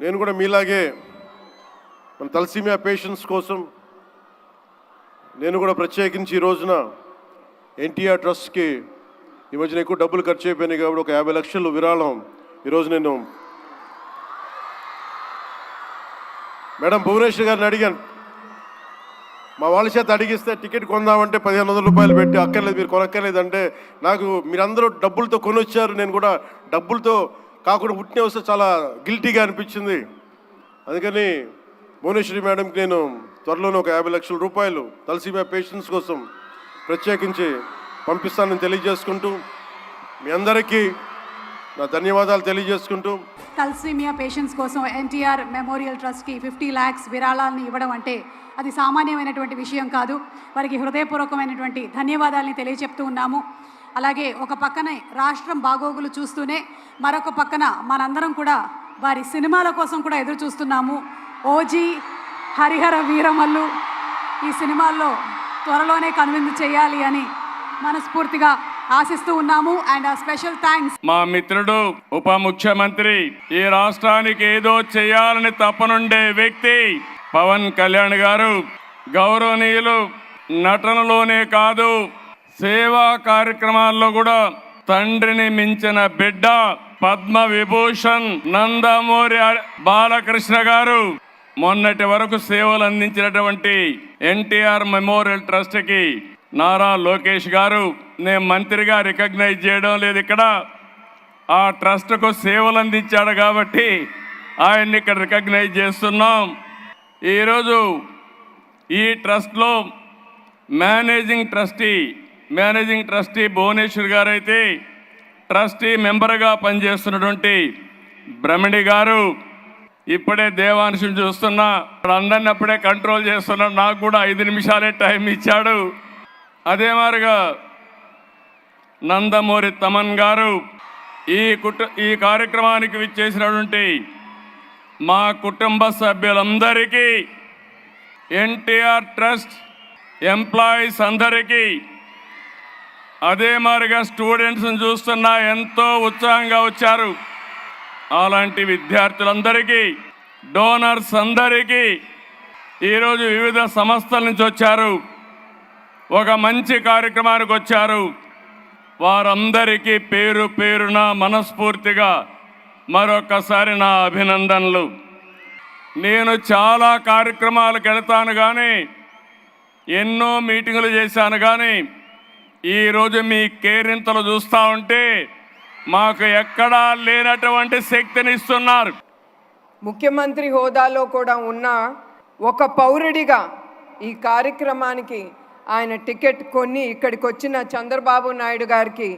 నేను కూడా మీలాగే మన తలసీమియా పేషెంట్స్ కోసం నేను కూడా ప్రత్యేకించి ఈ రోజున ఎన్టీఆర్ ట్రస్ట్కి ఈ మధ్యన ఎక్కువ డబ్బులు ఖర్చు అయిపోయినాయి కాబట్టి ఒక 50 లక్షలు విరాళం ఈరోజు నేను మేడం భువనేశ్వర్ గారిని అడిగాను. మా వాళ్ళ చేత అడిగిస్తే టికెట్ కొందామంటే 1500 రూపాయలు పెట్టి అక్కర్లేదు మీరు కొనక్కర్లేదంటే నాకు మీరందరూ డబ్బులతో కొనొచ్చారు, నేను కూడా డబ్బులతో కాకుండా పుట్టిన వస్తే చాలా గిల్టీగా అనిపించింది. అందుకని భువనేశ్వరి మేడంకి నేను త్వరలోనే ఒక 50 లక్షల రూపాయలు తలసీమియా పేషెంట్స్ కోసం ప్రత్యేకించి పంపిస్తానని తెలియజేసుకుంటూ మీ అందరికీ నా ధన్యవాదాలు తెలియజేసుకుంటూ తలసీమియా పేషెంట్స్ కోసం ఎన్టీఆర్ మెమోరియల్ ట్రస్ట్కి 50 lakhs విరాళాలను ఇవ్వడం అంటే అది సామాన్యమైనటువంటి విషయం కాదు. వారికి హృదయపూర్వకమైనటువంటి ధన్యవాదాలని తెలియజెప్తూ ఉన్నాము. అలాగే ఒక పక్కన రాష్ట్రం బాగోగులు చూస్తూనే మరొక పక్కన మనందరం కూడా వారి సినిమాల కోసం కూడా ఎదురు చూస్తున్నాము. ఓజీ, హరిహర వీరమల్లు ఈ సినిమాల్లో త్వరలోనే కనువిందు చేయాలి అని మనస్ఫూర్తిగా ఆశిస్తూ ఉన్నాము. అండ్ స్పెషల్ థ్యాంక్స్ మా మిత్రుడు ఉప ముఖ్యమంత్రి, ఈ రాష్ట్రానికి ఏదో చేయాలని తపనుండే వ్యక్తి పవన్ కళ్యాణ్ గారు గౌరవనీయులు. నటనలోనే కాదు సేవా కార్యక్రమాల్లో కూడా తండ్రిని మించిన బిడ్డ పద్మ విభూషణ్ నందమూరి బాలకృష్ణ గారు మొన్నటి వరకు సేవలు అందించినటువంటి ఎన్టీఆర్ మెమోరియల్ ట్రస్ట్కి నారా లోకేష్ గారు నేను మంత్రిగా రికగ్నైజ్ చేయడం లేదు, ఇక్కడ ఆ ట్రస్ట్కు సేవలు అందించాడు కాబట్టి ఆయన్ని ఇక్కడ రికగ్నైజ్ చేస్తున్నాం. ఈరోజు ఈ ట్రస్ట్లో మేనేజింగ్ ట్రస్టీ భువనేశ్వర్ గారు అయితే ట్రస్టీ మెంబర్గా పనిచేస్తున్నటువంటి బ్రహ్మణి గారు ఇప్పుడే దేవాంశం చూస్తున్నా, అందరిని అప్పుడే కంట్రోల్ చేస్తున్నాడు. నాకు కూడా 5 నిమిషాలే టైం ఇచ్చాడు. అదే మాదిరిగా నందమూరి తమన్ గారు ఈ కార్యక్రమానికి విచ్చేసినటువంటి మా కుటుంబ సభ్యులందరికీ, ఎన్టీఆర్ ట్రస్ట్ ఎంప్లాయీస్ అందరికీ, అదే మాదిరిగా స్టూడెంట్స్ని చూస్తున్నా ఎంతో ఉత్సాహంగా వచ్చారు. అలాంటి విద్యార్థులందరికీ, డోనర్స్ అందరికీ, ఈరోజు వివిధ సంస్థల నుంచి వచ్చారు, ఒక మంచి కార్యక్రమానికి వచ్చారు. వారందరికీ పేరు పేరున మనస్ఫూర్తిగా మరొకసారి నా అభినందనలు. నేను చాలా కార్యక్రమాలకు వెళ్తాను కానీ, ఎన్నో మీటింగులు చేశాను కానీ ఈరోజు మీ కేరింతలు చూస్తూ ఉంటే మాకు ఎక్కడా లేనటువంటి శక్తిని ఇస్తున్నారు. ముఖ్యమంత్రి హోదాలో కూడా ఉన్న ఒక పౌరుడిగా ఈ కార్యక్రమానికి ఆయన టికెట్ కొని ఇక్కడికి వచ్చిన చంద్రబాబు నాయుడు గారికి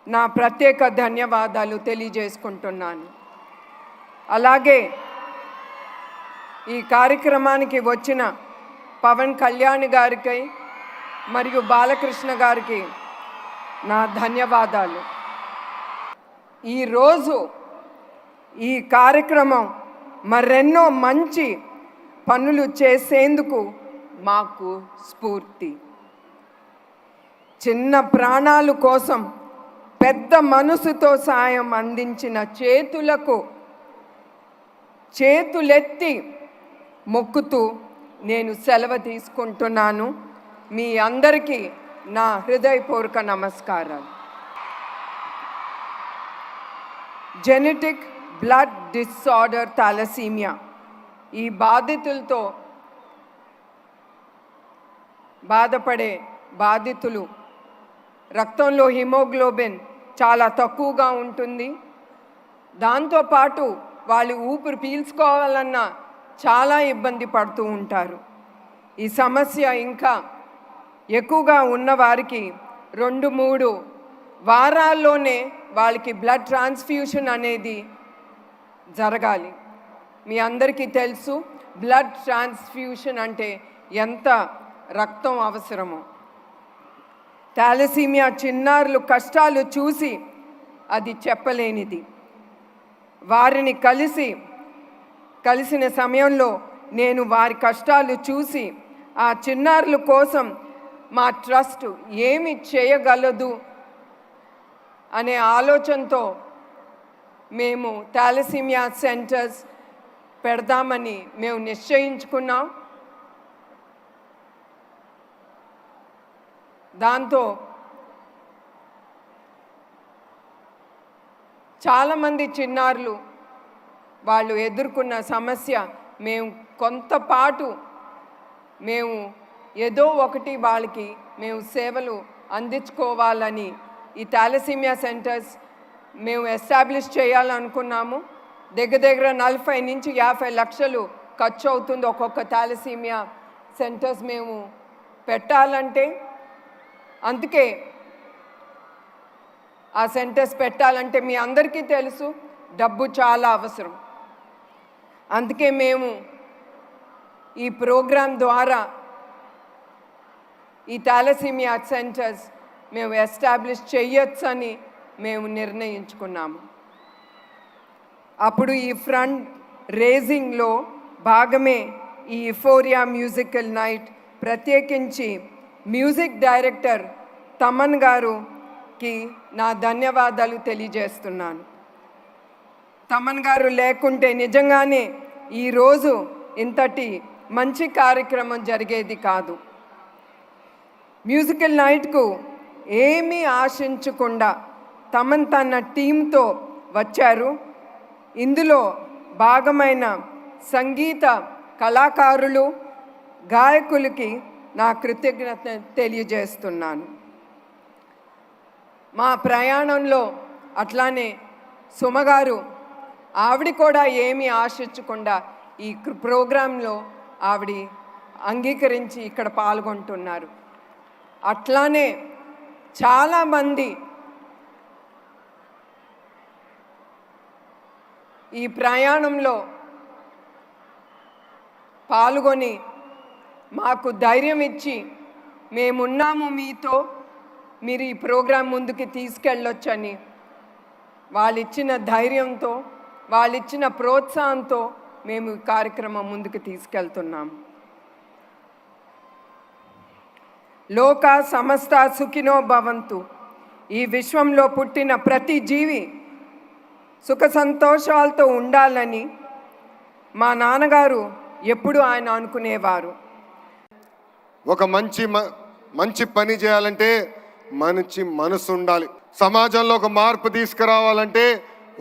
నా ప్రత్యేక ధన్యవాదాలు తెలియజేసుకుంటున్నాను. అలాగే ఈ కార్యక్రమానికి వచ్చిన పవన్ కళ్యాణ్ గారికి మరియు బాలకృష్ణ గారికి నా ధన్యవాదాలు. ఈరోజు ఈ కార్యక్రమం మరెన్నో మంచి పనులు చేసేందుకు మాకు స్ఫూర్తి. చిన్న ప్రాణాల కోసం పెద్ద మనసుతో సాయం అందించిన చేతులెత్తి మొక్కుతూ నేను సెలవు తీసుకుంటున్నాను. మీ అందరికీ నా హృదయపూర్వక నమస్కారాలు. జెనెటిక్ బ్లడ్ డిసార్డర్ థాలసీమియా ఈ బాధితులతో బాధపడే బాధితులు రక్తంలో హిమోగ్లోబిన్ చాలా తక్కువగా ఉంటుంది. దాంతోపాటు వాళ్ళు ఊపిరి పీల్చుకోవాలన్నా చాలా ఇబ్బంది పడుతూ ఉంటారు. ఈ సమస్య ఇంకా ఎక్కువగా ఉన్నవారికి 2-3 వారాల్లోనే వాళ్ళకి బ్లడ్ ట్రాన్స్ఫ్యూషన్ అనేది జరగాలి. మీ అందరికీ తెలుసు బ్లడ్ ట్రాన్స్ఫ్యూషన్ అంటే ఎంత రక్తం అవసరమో. థాలసీమియా చిన్నారులు కష్టాలు చూసి అది చెప్పలేనిది. వారిని కలిసిన సమయంలో నేను వారి కష్టాలు చూసి ఆ చిన్నారుల కోసం మా ట్రస్ట్ ఏమి చేయగలదు అనే ఆలోచనతో మేము థాలసీమియా సెంటర్స్ పెడదామని మేము నిశ్చయించుకున్నాం. దాంతో చాలామంది చిన్నారులు వాళ్ళు ఎదుర్కొన్న సమస్య మేము కొంతపాటు మేము ఏదో ఒకటి వాళ్ళకి మేము సేవలు అందించుకోవాలని ఈ థాలసీమియా సెంటర్స్ మేము ఎస్టాబ్లిష్ చేయాలనుకున్నాము. దగ్గర 40 నుంచి 50 లక్షలు ఖర్చు అవుతుంది ఒక్కొక్క థాలసీమియా సెంటర్స్ మేము పెట్టాలంటే. అందుకే ఆ సెంటర్స్ పెట్టాలంటే మీ అందరికీ తెలుసు డబ్బు చాలా అవసరం. అందుకే మేము ఈ ప్రోగ్రాం ద్వారా ఈ థాలసీమియా సెంటర్స్ మేము ఎస్టాబ్లిష్ చేయొచ్చని మేము నిర్ణయించుకున్నాము. అప్పుడు ఈ ఫండ్ రేజింగ్లో భాగమే ఈ యుఫోరియా మ్యూజికల్ నైట్. ప్రత్యేకించి మ్యూజిక్ డైరెక్టర్ తమన్ గారుకి నా ధన్యవాదాలు తెలియజేస్తున్నాను. తమన్ గారు లేకుంటే నిజంగానే ఈరోజు ఇంతటి మంచి కార్యక్రమం జరిగేది కాదు. మ్యూజికల్ నైట్కు ఏమీ ఆశించకుండా తన టీంతో వచ్చారు. ఇందులో భాగమైన సంగీత కళాకారులు గాయకులకి నా కృతజ్ఞత తెలియజేస్తున్నాను. మా ప్రయాణంలో అట్లానే సుమగారు ఆవిడ కూడా ఏమీ ఆశించకుండా ఈ ప్రోగ్రాంలో ఆవిడ అంగీకరించి ఇక్కడ పాల్గొంటున్నారు. అట్లానే చాలామంది ఈ ప్రయాణంలో పాల్గొని మాకు ధైర్యం ఇచ్చి మేమున్నాము మీతో, మీరు ఈ ప్రోగ్రాం ముందుకు తీసుకెళ్ళొచ్చని వాళ్ళిచ్చిన ధైర్యంతో వాళ్ళిచ్చిన ప్రోత్సాహంతో మేము ఈ కార్యక్రమం ముందుకు తీసుకెళ్తున్నాము. లోక సమస్త సుఖినో భవంతు. ఈ విశ్వంలో పుట్టిన ప్రతి జీవి సుఖ సంతోషాలతో ఉండాలని మా నాన్నగారు ఎప్పుడు ఆయన అనుకునేవారు. ఒక మంచి పని చేయాలంటే మంచి మనసు ఉండాలి. సమాజంలో ఒక మార్పు తీసుకురావాలంటే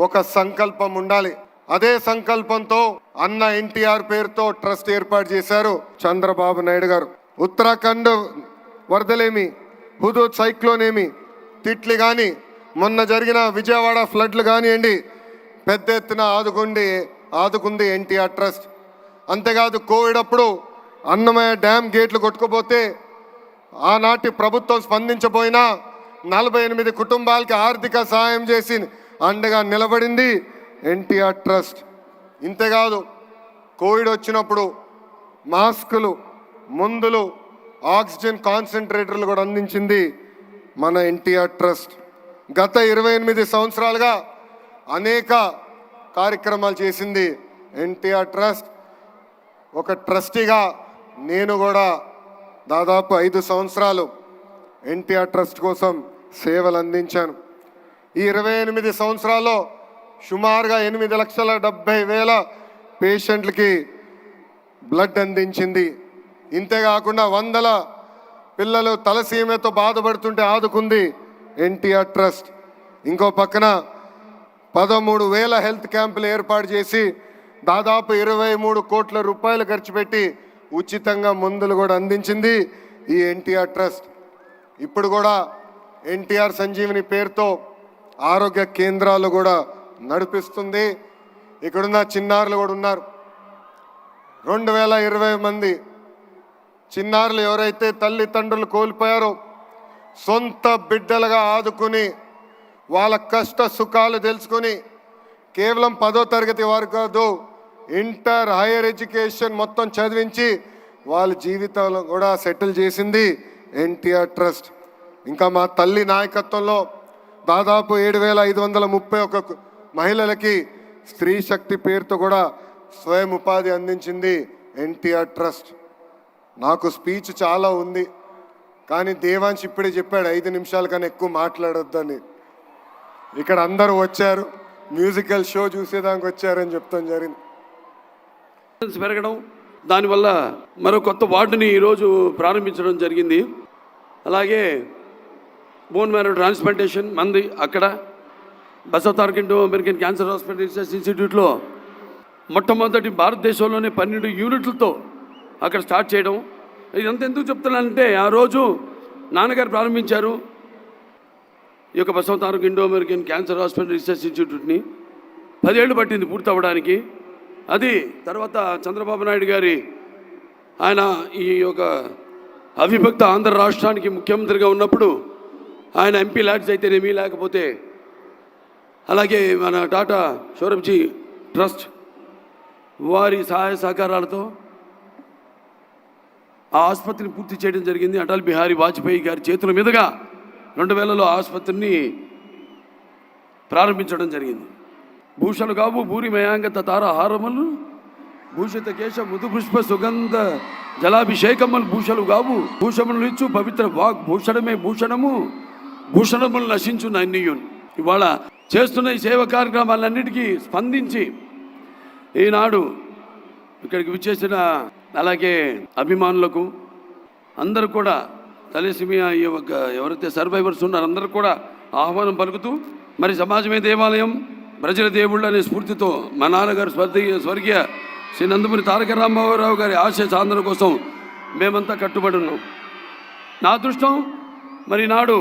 ఒక సంకల్పం ఉండాలి. అదే సంకల్పంతో అన్న ఎన్టీఆర్ పేరుతో ట్రస్ట్ ఏర్పాటు చేశారు చంద్రబాబు నాయుడు గారు. ఉత్తరాఖండ్ వరదలేమి, హుదూద్ సైక్లోన్ ఏమి, తిట్లి కానీ, మొన్న జరిగిన విజయవాడ ఫ్లడ్లు కానివ్వండి, పెద్ద ఎత్తున ఆదుకుంది ఎన్టీఆర్ ట్రస్ట్. అంతేకాదు కోవిడ్ అప్పుడు అన్నమయ్య డ్యామ్ గేట్లు కొట్టుకుపోతే ఆనాటి ప్రభుత్వం స్పందించబోయినా 48 కుటుంబాలకి ఆర్థిక సహాయం చేసి అండగా నిలబడింది ఎన్టీఆర్ ట్రస్ట్. ఇంతేకాదు కోవిడ్ వచ్చినప్పుడు మాస్కులు, మందులు, ఆక్సిజన్ కాన్సన్ట్రేటర్లు కూడా అందించింది మన ఎన్టీఆర్ ట్రస్ట్. గత 28 సంవత్సరాలుగా అనేక కార్యక్రమాలు చేసింది ఎన్టీఆర్ ట్రస్ట్. ఒక ట్రస్టీగా నేను కూడా దాదాపు 5 సంవత్సరాలు ఎన్టీఆర్ ట్రస్ట్ కోసం సేవలు అందించాను. ఈ 28 సంవత్సరాల్లో సుమారుగా 8,70,000 పేషెంట్లకి బ్లడ్ అందించింది. ఇంతేకాకుండా 100 పిల్లలు తలసీమతో బాధపడుతుంటే ఆదుకుంది ఎన్టీఆర్ ట్రస్ట్. ఇంకో పక్కన 13,000 హెల్త్ క్యాంపులు ఏర్పాటు చేసి దాదాపు 23 కోట్ల రూపాయలు ఖర్చు పెట్టి ఉచితంగా మందులు కూడా అందించింది ఈ ఎన్టీఆర్ ట్రస్ట్. ఇప్పుడు కూడా ఎన్టీఆర్ సంజీవిని పేరుతో ఆరోగ్య కేంద్రాలు కూడా నడిపిస్తుంది. ఇక్కడున్న చిన్నారులు కూడా ఉన్నారు. 2,020 మంది చిన్నారులు ఎవరైతే తల్లిదండ్రులు కోల్పోయారో సొంత బిడ్డలుగా ఆదుకుని వాళ్ళ కష్ట సుఖాలు తెలుసుకుని కేవలం 10వ తరగతి వరకు కాదు, ఇంటర్, హైయర్ ఎడ్యుకేషన్ మొత్తం చదివించి వాళ్ళ జీవితాలు కూడా సెటిల్ చేసింది ఎన్టీఆర్ ట్రస్ట్. ఇంకా మా తల్లి నాయకత్వంలో దాదాపు 7,531 మహిళలకి స్త్రీ శక్తి పేరుతో కూడా స్వయం ఉపాధి అందించింది ఎన్టీఆర్ ట్రస్ట్. నాకు స్పీచ్ చాలా ఉంది, కానీ దేవాంశ్ ఇప్పుడే చెప్పాడు 5 నిమిషాల కన్నా ఎక్కువ మాట్లాడొద్దని. ఇక్కడ అందరూ వచ్చారు, మ్యూజికల్ షో చూసేదానికి వచ్చారని చెప్తాం జరిగింది. పెరగడం, దానివల్ల మరో కొత్త వార్డుని ఈరోజు ప్రారంభించడం జరిగింది. అలాగే బోన్ మ్యారో ట్రాన్స్ప్లాంటేషన్ మంది అక్కడ Basavataraka Indo American cancer hospital research ఇన్స్టిట్యూట్లో మొట్టమొదటి భారతదేశంలోనే 12 యూనిట్లతో అక్కడ స్టార్ట్ చేయడం. ఇదంతా ఎందుకు చెప్తున్నానంటే ఆ రోజు నాన్నగారు ప్రారంభించారు ఈ యొక్క Basavataraka Indo American cancer hospital research ఇన్స్టిట్యూట్ని. 10 ఏళ్ళు పట్టింది పూర్తి అవ్వడానికి. అది తర్వాత చంద్రబాబు నాయుడు గారి ఆయన ఈ యొక్క అవిభక్త ఆంధ్ర రాష్ట్రానికి ముఖ్యమంత్రిగా ఉన్నప్పుడు ఆయన ఎంపీ ల్యాడ్స్ అయితేనేమి, లేకపోతే అలాగే మన టాటా షోరబ్జీ ట్రస్ట్ వారి సహాయ సహకారాలతో ఆ ఆసుపత్రిని పూర్తి చేయడం జరిగింది. అటల్ బిహారీ వాజ్పేయి గారి చేతుల మీదుగా 2000లో ఆసుపత్రిని ప్రారంభించడం జరిగింది. భూషలు కావు భూరి మయాంగత తారహారములు భూషిత కేశ మృదు పుష్ప సుగంధ జలాభిషేకములు భూషలు కావు భూషములు ఇచ్చు పవిత్ర వాగ్ భూషణమే భూషణము భూషణములు నశించు నన్నియున్. ఇవాళ చేస్తున్న ఈ సేవ కార్యక్రమాలన్నిటికీ స్పందించి ఈనాడు ఇక్కడికి విచ్చేసిన అలాగే అభిమానులకు అందరూ కూడా తలసిమియా ఈ యొక్క ఎవరైతే సర్వైవర్స్ ఉన్నారో అందరూ కూడా ఆహ్వానం పలుకుతూ, మరి సమాజమే దేవాలయం ప్రజల దేవుళ్ళు అనే స్ఫూర్తితో మా నాన్నగారు స్వర్గీయ శ్రీ నందమూరి తారక రామారావు గారి ఆశయ సాధన కోసం మేమంతా కట్టుబడి ఉన్నాం. నా అదృష్టం మరి నాడు